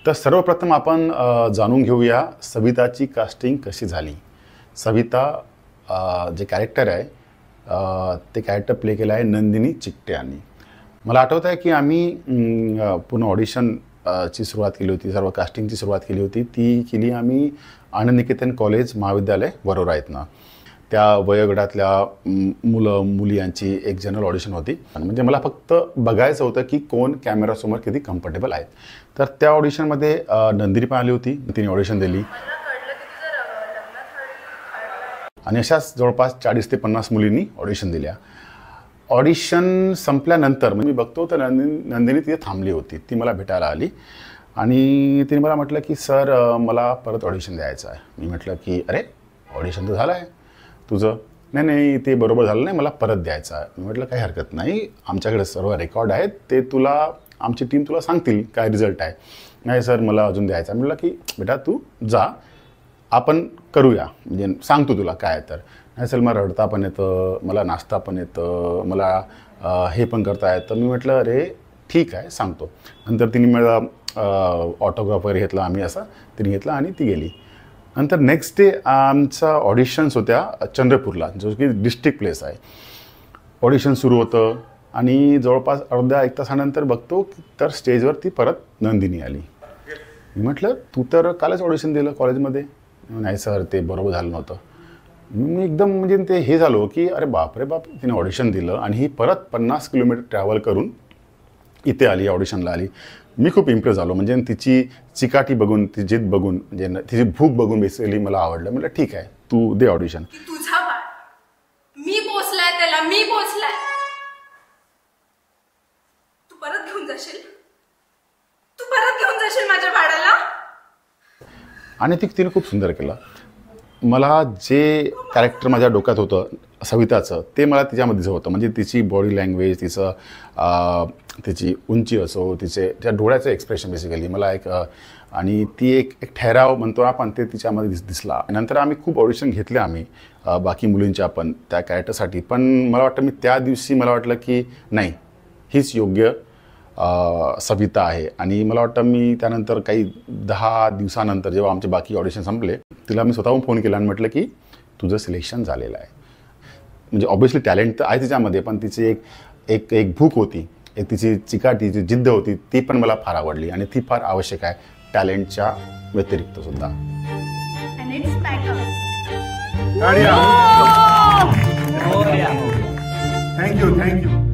तर सर्वप्रथम आपण जाणून घेऊया सविताची कास्टिंग कशी झाली। सविता जे कॅरेक्टर आहे ते कॅरेक्टर प्ले केलं आहे नंदिनी चिकटे यांनी। मला आठवत आहे की आम्ही पूर्ण ऑडिशन ची सुरुवात केली होती, सर्व कास्टिंगची सुरुवात केली होती। ती केली आम्ही आनंद निकेतन कॉलेज महाविद्यालय वरोरा इथनं। त्या वयोगटातल्या मुलं मुली यांची एक जनरल ऑडिशन होती। म्हणजे मला फक्त बघायचं होतं की कोण कॅमेरासमोर किती कम्फर्टेबल आहेत। तर त्या ऑडिशनमध्ये नंदिनी पण आली होती, तिने ऑडिशन दिली आणि अशाच जवळपास 40 ते 50 मुलींनी ऑडिशन दिल्या। ऑडिशन संपल्यानंतर म्हणजे मी बघतो तर नंदिनी तिथे थांबली होती, ती मला भेटायला आली आणि तिने मला म्हटलं की सर मला परत ऑडिशन द्यायचं आहे। मी म्हटलं की अरे ऑडिशन तर झालं आहे तुझं। नाही नाही ते बरोबर झालं नाही, मला परत द्यायचं आहे। मी म्हटलं काही हरकत नाही, आमच्याकडे सर्व रेकॉर्ड आहेत, ते तुला आमची टीम तुला सांगतील काय रिझल्ट आहे। नाही सर मला अजून द्यायचं आहे। म्हटलं की बेटा तू जा, आपण करूया, म्हणजे सांगतो तुला काय तर। नाही सर मला रडता पण येतं, मला नाचता पण येतं, मला हे पण करता येतं। मी म्हटलं अरे ठीक आहे सांगतो। नंतर तिने मला ऑटोग्राफ वगैरे घेतला, आम्ही असा तिने घेतला आणि ती गेली। नंतर नेक्स्ट डे आमचा ऑडिशन्स होत्या चंद्रपूरला, जो की डिस्ट्रिक्ट प्लेस आहे। ऑडिशन सुरू होतं आणि जवळपास अर्ध्या एक तासानंतर बघतो तर स्टेजवर ती परत नंदिनी आली। मी म्हटलं तू तर कालच ऑडिशन दिलं कॉलेजमध्ये। नाही सर ते बरोबर झालं नव्हतं। मी एकदम म्हणजे ते हे झालो की अरे बापरे बाप, तिने ऑडिशन दिलं आणि ही परत 50 किलोमीटर ट्रॅव्हल करून इथे आली, ऑडिशनला आली। मी खूप इम्प्रेस झालो, म्हणजे तिची चिकाटी बघून, ती जिद्द बघून, म्हणजे तिची भूक बघून बेसिकली मला आवडलं। म्हटलं ठीक आहे तू दे ऑडिशन। तुझा बाळ मी पोचलाय त्याला, मी पोचलाय, तू परत घेऊन जाशील, तू परत घेऊन जाशील माझ्या बाळाला। आणि तिने खूप सुंदर केलं। मला जे कॅरेक्टर माझ्या डोक्यात होतं सविताचं ते मला तिच्यामध्येच होतं, म्हणजे तिची बॉडी लँग्वेज, तिची उंची असो, त्या डोळ्याचं एक्सप्रेशन बेसिकली मला एक आणि ती एक ठहराव म्हणतो आपण, ते तिच्यामध्ये दिसला। नंतर आम्ही खूप ऑडिशन घेतले आम्ही बाकी मुलींच्या पण त्या कॅरेक्टरसाठी, पण मला वाटतं मी त्या दिवशी मला वाटलं की नाही हीच योग्य सविता आहे। आणि मला वाटतं मी त्यानंतर काही 10 दिवसानंतर जेव्हा आमचे बाकी ऑडिशन संपले, तिला मी स्वतःहून फोन केला आणि म्हटलं की तुझं सिलेक्शन झालेलं आहे। म्हणजे ऑब्व्हियसली टॅलेंट तर आहे तिच्यामध्ये, पण तिची एक भूक होती, एक तिची चिकाटी, जी जिद्द होती, ती पण मला फार आवडली आणि ती फार आवश्यक आहे टॅलेंटच्या व्यतिरिक्त सुद्धा। थँक्यू।